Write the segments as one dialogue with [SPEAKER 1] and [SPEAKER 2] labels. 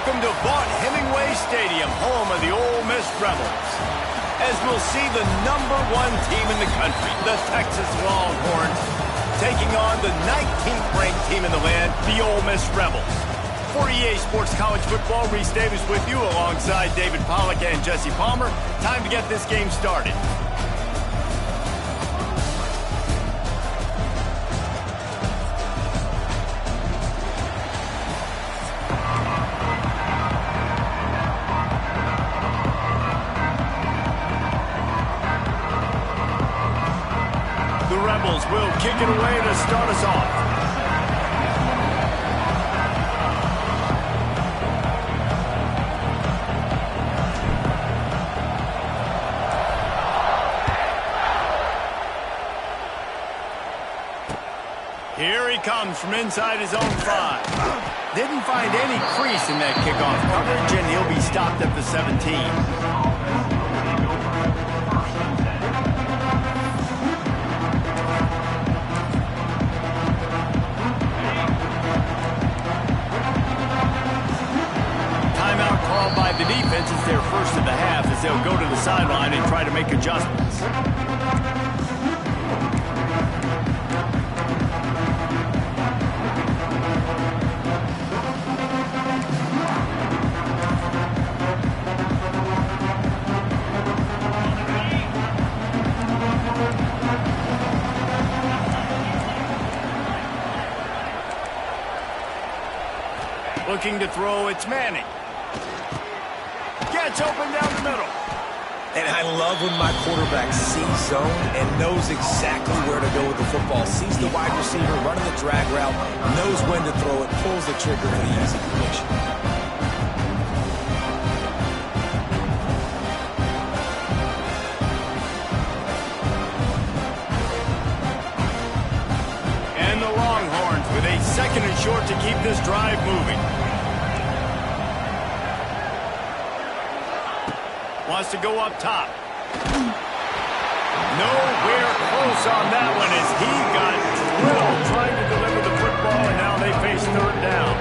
[SPEAKER 1] Welcome to Vaught Hemingway Stadium, home of the Ole Miss Rebels. As we'll see the #1 team in the country, the Texas Longhorns, taking on the 19th ranked team in the land, the Ole Miss Rebels. For EA Sports College Football, Reese Davis with you alongside David Pollack and Jesse Palmer. Time to get this game started. The Rebels will kick it away to start us off. Here he comes from inside his own 5. Didn't find any crease in that kickoff coverage, and he'll be stopped at the 17. Timeout called by the defense. It's their first of the half as they'll go to the sideline and try to make adjustments. Looking to throw, it's Manning. Gets open down the middle.
[SPEAKER 2] And I love when my quarterback sees zone and knows exactly where to go with the football. Sees the wide receiver running the drag route, knows when to throw it, pulls the trigger for the easy completion.
[SPEAKER 1] And the Longhorns with a second and short to keep this drive moving. Wants to go up top. Nowhere close on that one as he got drilled trying to deliver the football, and now they face third down.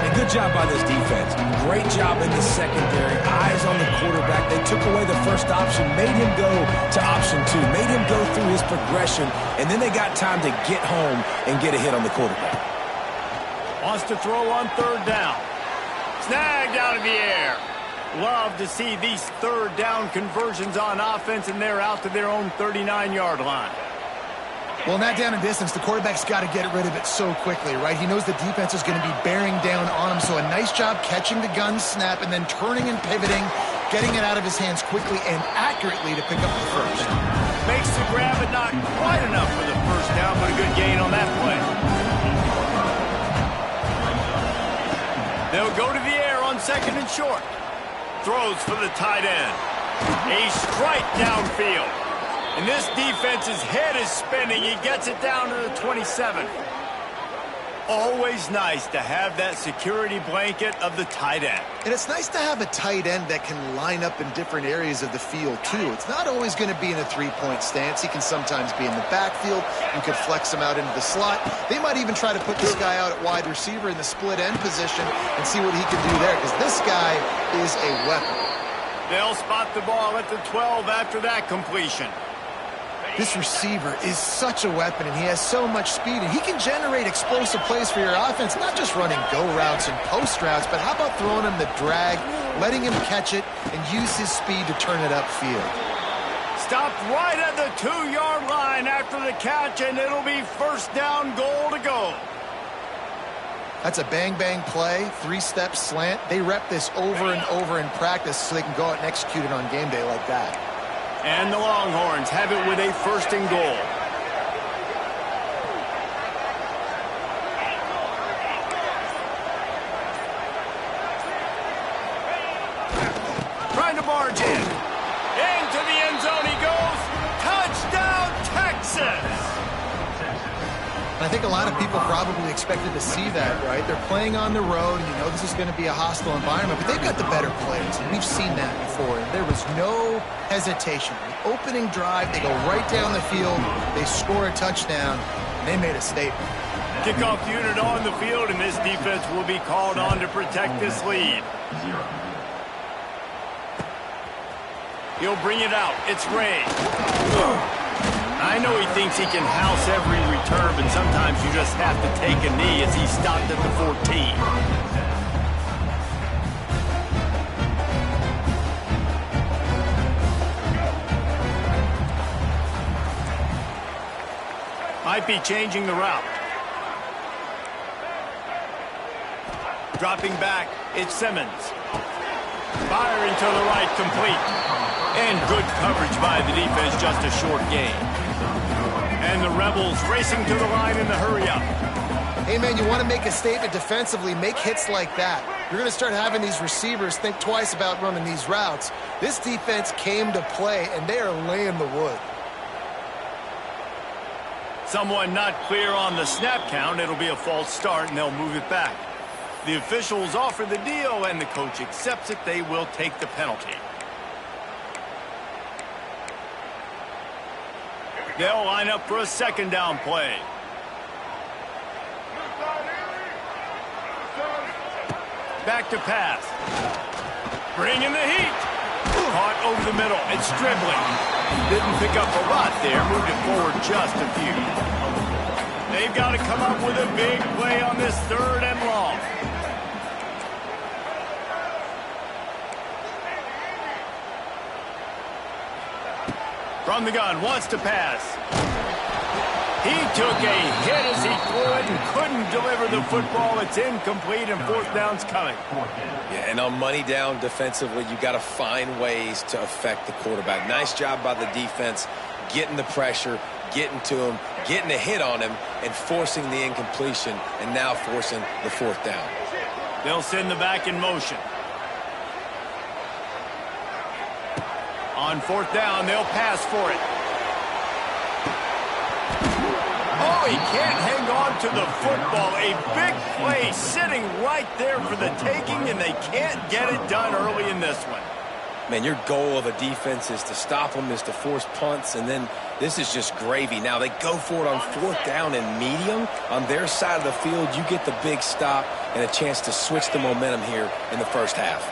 [SPEAKER 2] And good job by this defense. Great job in the secondary. Eyes on the quarterback. They took away the first option, made him go to option 2, made him go through his progression, and then they got time to get home and get a hit on the quarterback.
[SPEAKER 1] Wants to throw on third down. Snagged out of the air. Love to see these third down conversions on offense, and they're out to their own 39-yard line.
[SPEAKER 3] Well, in that down and distance, the quarterback's got to get rid of it so quickly, right? He knows the defense is going to be bearing down on him, so a nice job catching the gun snap and then turning and pivoting, getting it out of his hands quickly and accurately to pick up the first.
[SPEAKER 1] Makes the grab, but not quite enough for the first down, but a good gain on that play. They'll go to the air on second and short. Throws for the tight end. A strike downfield. And this defense's head is spinning. He gets it down to the 27. Always nice to have that security blanket of the tight end.
[SPEAKER 3] And it's nice to have a tight end that can line up in different areas of the field, too. It's not always going to be in a three-point stance. He can sometimes be in the backfield. You could flex him out into the slot. They might even try to put this guy out at wide receiver in the split end position and see what he can do there, because this guy is a weapon.
[SPEAKER 1] They'll spot the ball at the 12 after that completion.
[SPEAKER 3] This receiver is such a weapon, and he has so much speed, and he can generate explosive plays for your offense, not just running go routes and post routes, but how about throwing him the drag, letting him catch it, and use his speed to turn it upfield.
[SPEAKER 1] Stopped right at the 2-yard line after the catch, and it'll be first down, goal to go.
[SPEAKER 3] That's a bang-bang play, 3-step slant. They rep this over and over in practice so they can go out and execute it on game day like that.
[SPEAKER 1] And the Longhorns have it with a first and goal. Trying to barge in. Into the end zone he goes. Touchdown, Texas!
[SPEAKER 3] I think a lot of people probably expected to see that, right? They're playing on the road, and you know this is going to be a hostile environment, but they've got the better players, and we've seen that before. And there was no hesitation. The opening drive, they go right down the field, they score a touchdown, and they made a statement.
[SPEAKER 1] Kickoff unit on the field, and this defense will be called on to protect this lead. He'll bring it out. It's Ray. I know he thinks he can house every return, but sometimes you just have to take a knee as he stopped at the 14. Might be changing the route. Dropping back, it's Simmons. Firing to the right, complete. And good coverage by the defense, just a short gain. And the Rebels racing to the line in the hurry-up.
[SPEAKER 3] Hey, man, you want to make a statement defensively, make hits like that. You're going to start having these receivers think twice about running these routes. This defense came to play, and they are laying the wood.
[SPEAKER 1] Someone not clear on the snap count. It'll be a false start, and they'll move it back. The officials offer the deal, and the coach accepts it. They will take the penalty. They'll line up for a second down play. Back to pass. Bringing the heat. Caught over the middle. It's dribbling. Didn't pick up a lot there. Moved it forward just a few. They've got to come up with a big play on this 3rd and long. From the gun, wants to pass. He took a hit as he threw it and couldn't deliver the football. It's incomplete, and 4th down's coming.
[SPEAKER 2] Yeah, and on money down defensively, you got to find ways to affect the quarterback. Nice job by the defense, getting the pressure, getting to him, getting a hit on him, and forcing the incompletion, and now forcing the 4th down.
[SPEAKER 1] They'll send the back in motion. On 4th down, they'll pass for it. Oh, he can't hang on to the football. A big play sitting right there for the taking, and they can't get it done early in this one.
[SPEAKER 2] Man, your goal of a defense is to stop them, is to force punts, and then this is just gravy. Now, they go for it on 4th down and medium. On their side of the field, you get the big stop and a chance to switch the momentum here in the first half.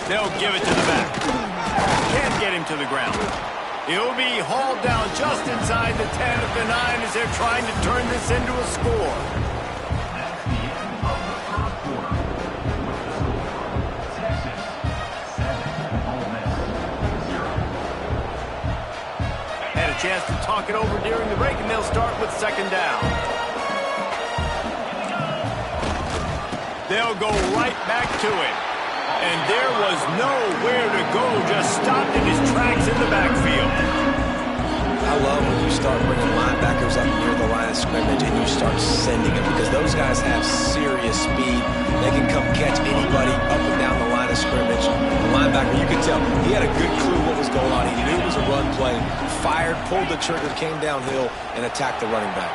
[SPEAKER 1] They'll give it to the back. Can't get him to the ground. He'll be hauled down just inside the 10 at the 9 as they're trying to turn this into a score. Had a chance to talk it over during the break, and they'll start with 2nd down. They'll go right back to it. And there was nowhere to go, just stopped in his tracks in the backfield.
[SPEAKER 2] I love when you start bringing linebackers up near the line of scrimmage and you start sending them, because those guys have serious speed. They can come catch anybody up and down the line of scrimmage. The linebacker, you could tell, he had a good clue what was going on. He knew it was a run play, fired, pulled the trigger, came downhill, and attacked the running back.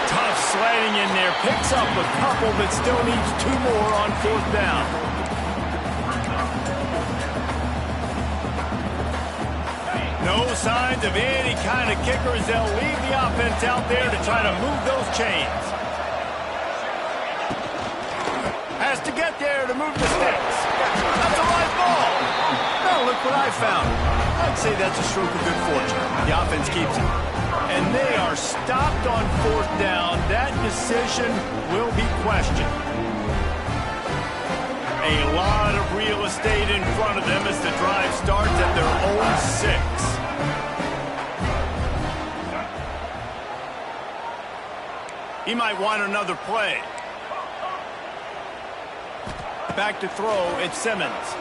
[SPEAKER 1] Tough sliding in there, picks up a couple, but still needs 2 more on 4th down. No signs of any kind of kickers. They'll leave the offense out there to try to move those chains. Has to get there to move the sticks. That's a live ball. Now look what I found. I'd say that's a stroke of good fortune. The offense keeps it. And they are stopped on 4th down. That decision will be questioned. A lot of real estate in front of them as the drive starts at their own 6. He might want another play. Back to throw, it's Simmons.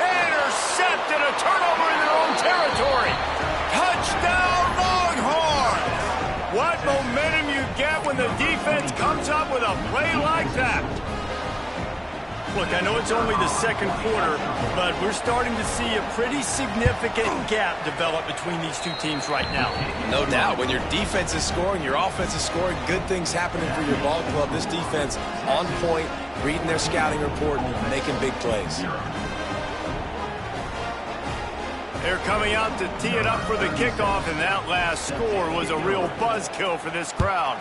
[SPEAKER 1] Intercepted, a turnover in their own territory. Touchdown, Longhorns! What momentum you get when the defense comes up with a play like that. Look, I know it's only the 2nd quarter, but we're starting to see a pretty significant gap develop between these two teams right now.
[SPEAKER 2] No doubt. When your defense is scoring, your offense is scoring, good things happening for your ball club. This defense on point, reading their scouting report, and making big plays.
[SPEAKER 1] They're coming out to tee it up for the kickoff, and that last score was a real buzzkill for this crowd.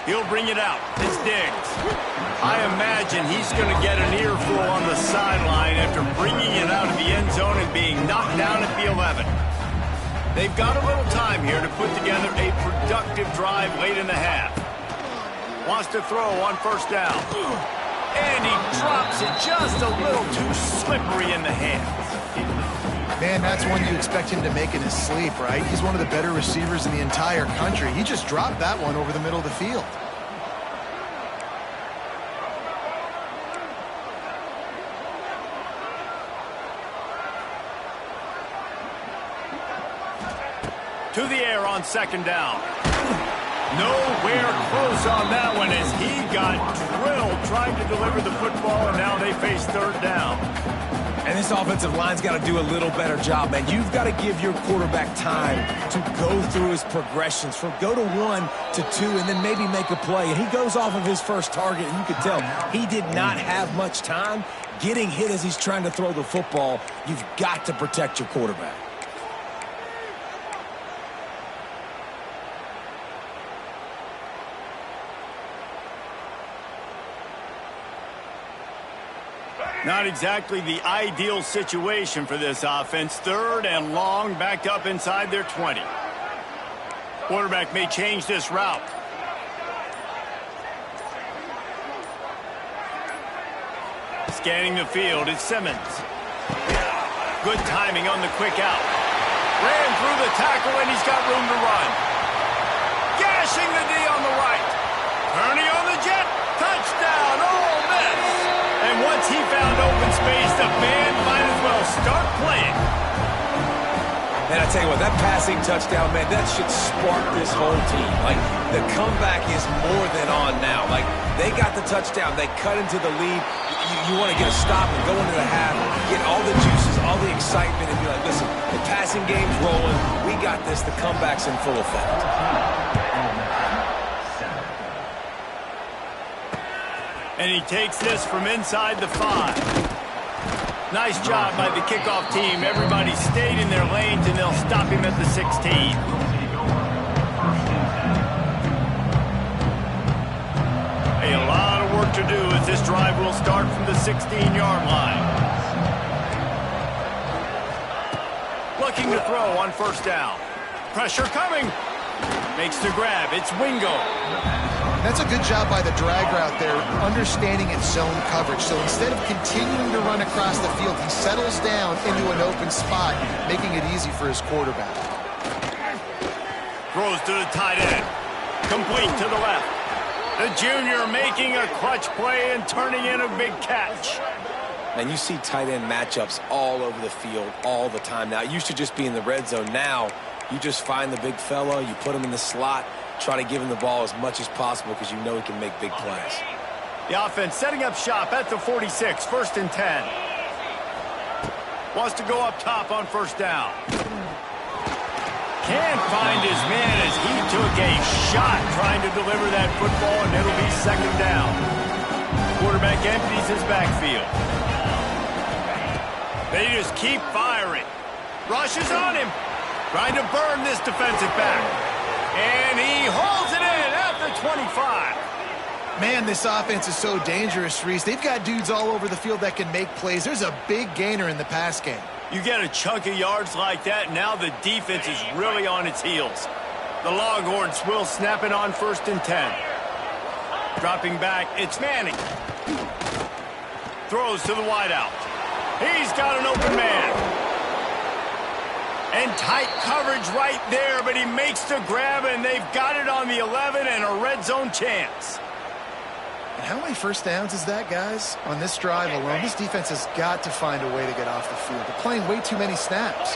[SPEAKER 1] He'll bring it out. It's Diggs. I imagine he's going to get an earful on the sideline after bringing it out of the end zone and being knocked down at the 11. They've got a little time here to put together a productive drive late in the half. Wants to throw on first down. And he drops it just a little too slippery in the hands.
[SPEAKER 3] Man, that's one you expect him to make in his sleep, right? He's one of the better receivers in the entire country. He just dropped that one over the middle of the field.
[SPEAKER 1] To the air on second down. Nowhere close on that one as he got drilled trying to deliver the football, and now they face third down.
[SPEAKER 2] And this offensive line's got to do a little better job, man. You've got to give your quarterback time to go through his progressions from go to 1 to 2 and then maybe make a play. And he goes off of his first target, and you can tell he did not have much time getting hit as he's trying to throw the football. You've got to protect your quarterback.
[SPEAKER 1] Not exactly the ideal situation for this offense. Third and long, backed up inside their 20. Quarterback may change this route. Scanning the field, it's Simmons. Good timing on the quick out. Ran through the tackle, and he's got room to run. Gashing the D on the right. Turning on the jet. Touchdown, Ole Miss. And once he found open space, the band might as well start playing.
[SPEAKER 2] And I tell you what, that passing touchdown, man, that should spark this whole team. Like, the comeback is more than on now. Like, they got the touchdown. They cut into the lead. You want to get a stop and go into the half, get all the juices, all the excitement, and be like, listen, the passing game's rolling. We got this. The comeback's in full effect.
[SPEAKER 1] And he takes this from inside the 5. Nice job by the kickoff team. Everybody stayed in their lanes, and they'll stop him at the 16. A lot of work to do as this drive will start from the 16-yard line. Looking to throw on first down. Pressure coming. Makes the grab. It's Wingo.
[SPEAKER 3] That's a good job by the drag route there, understanding its zone coverage. So instead of continuing to run across the field, he settles down into an open spot, making it easy for his quarterback.
[SPEAKER 1] Throws to the tight end. Complete to the left. The junior making a clutch play and turning in a big catch.
[SPEAKER 2] And you see tight end matchups all over the field all the time now. It used to just be in the red zone. Now you just find the big fella, you put him in the slot, try to give him the ball as much as possible because you know he can make big plays.
[SPEAKER 1] The offense setting up shop at the 46, 1st and 10. Wants to go up top on first down. Can't find his man as he took a shot trying to deliver that football, and it'll be second down. Quarterback empties his backfield. They just keep firing. Rushes on him. Trying to burn this defensive back. And he holds it in at the 25.
[SPEAKER 3] Man, this offense is so dangerous, Reese. They've got dudes all over the field that can make plays. There's a big gainer in the pass game.
[SPEAKER 1] You get a chunk of yards like that, now the defense is really on its heels. The Longhorns will snap it on 1st and 10. Dropping back, it's Manning. Throws to the wideout. He's got an open man. And tight coverage right there, but he makes the grab, and they've got it on the 11 and a red zone chance.
[SPEAKER 3] And how many first downs is that, guys? On this drive alone, this defense has got to find a way to get off the field. They're playing way too many snaps.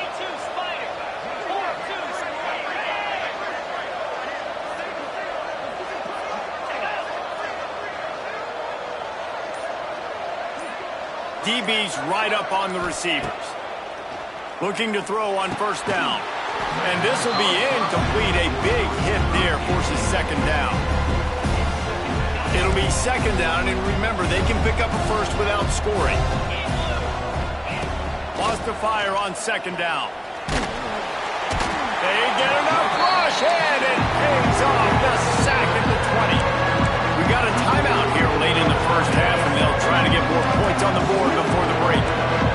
[SPEAKER 1] DB's right up on the receivers. Looking to throw on first down. And this will be incomplete. A big hit there forces second down. It'll It'll be second down, and remember, they can pick up a first without scoring. Lost to fire on second down. They get enough rush, and it pays off. The sack at the 20. We got a timeout here late in the first half, and they'll try to get more points on the board before the break.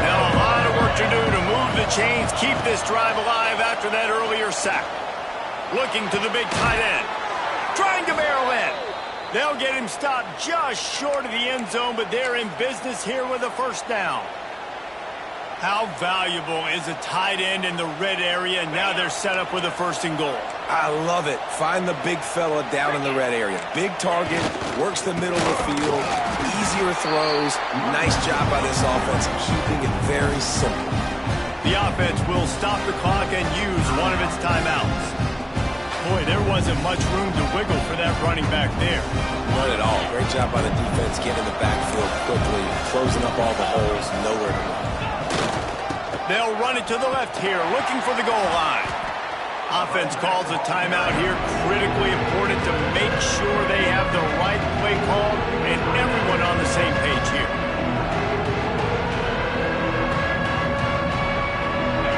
[SPEAKER 1] Now a lot of work to do to move the chains, keep this drive alive after that earlier sack. Looking to the big tight end. Trying to barrel in. They'll get him stopped just short of the end zone, but they're in business here with a first down. How valuable is a tight end in the red area? Now they're set up with a first and goal.
[SPEAKER 2] I love it. Find the big fella down in the red area. Big target, works the middle of the field, easier throws. Nice job by this offense, keeping it very simple.
[SPEAKER 1] The offense will stop the clock and use one of its timeouts. Boy, there wasn't much room to wiggle for that running back there.
[SPEAKER 2] Not at all. Great job by the defense getting in the backfield quickly, closing up all the holes, nowhere to run.
[SPEAKER 1] They'll run it to the left here, looking for the goal line. Offense calls a timeout here. Critically important to make sure they have the right play call and everyone on the same page here.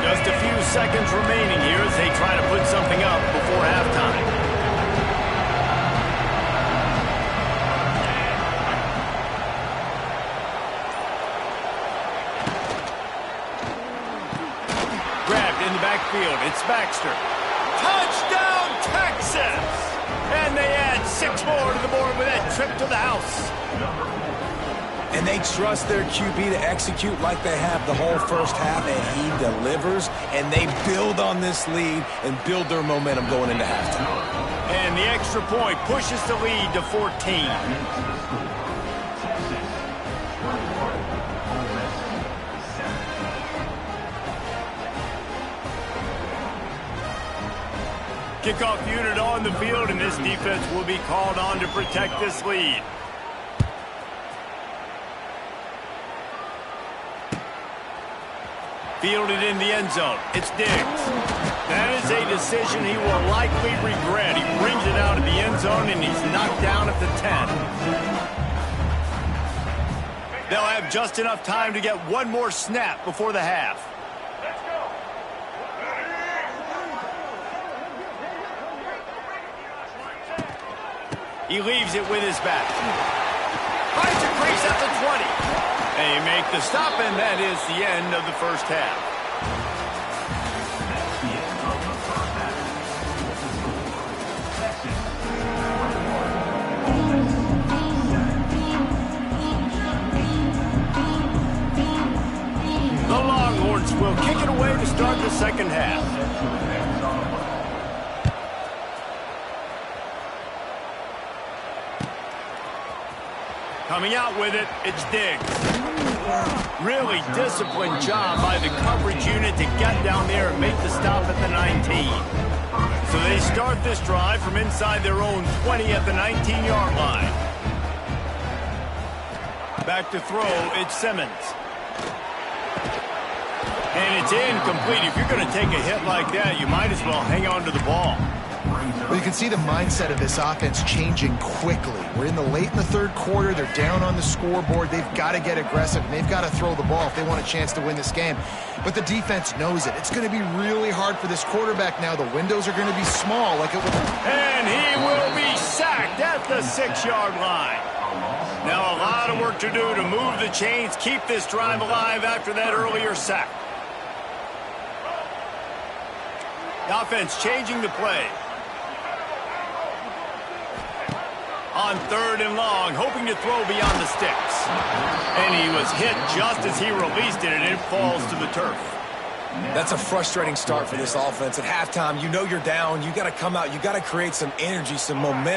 [SPEAKER 1] Just a few seconds remaining here as they try to put something up before halftime. Grabbed in the backfield. It's Baxter. Touchdown, Texas! And they add 6 more to the board with that trip to the house.
[SPEAKER 2] And they trust their QB to execute like they have the whole first half, and he delivers, and they build on this lead and build their momentum going into halftime.
[SPEAKER 1] And the extra point pushes the lead to 14. Kickoff unit on the field, and this defense will be called on to protect this lead. Fielded in the end zone. It's Diggs. That is a decision he will likely regret. He brings it out of the end zone, and he's knocked down at the 10. They'll have just enough time to get one more snap before the half. He leaves it with his back. Finds a crease at the 20. They make the stop, and that is the end of the first half. The Longhorns will kick it away to start the second half. Coming out with it, it's Diggs. Really disciplined job by the coverage unit to get down there and make the stop at the 19. So they start this drive from inside their own 20 at the 19-yard line. Back to throw, it's Simmons. And it's incomplete. If you're going to take a hit like that, you might as well hang on to the ball.
[SPEAKER 3] Well, you can see the mindset of this offense changing quickly. We're in the third quarter. They're down on the scoreboard. They've got to get aggressive, and they've got to throw the ball if they want a chance to win this game. But the defense knows it. It's going to be really hard for this quarterback now. The windows are going to be small like it was.
[SPEAKER 1] And he will be sacked at the 6-yard line. Now a lot of work to do to move the chains, keep this drive alive after that earlier sack. The offense changing the play. On 3rd and long, hoping to throw beyond the sticks. And he was hit just as he released it, and it falls to the turf.
[SPEAKER 2] That's a frustrating start for this offense. At halftime, you know you're down. You got to come out. You got to create some energy, some momentum.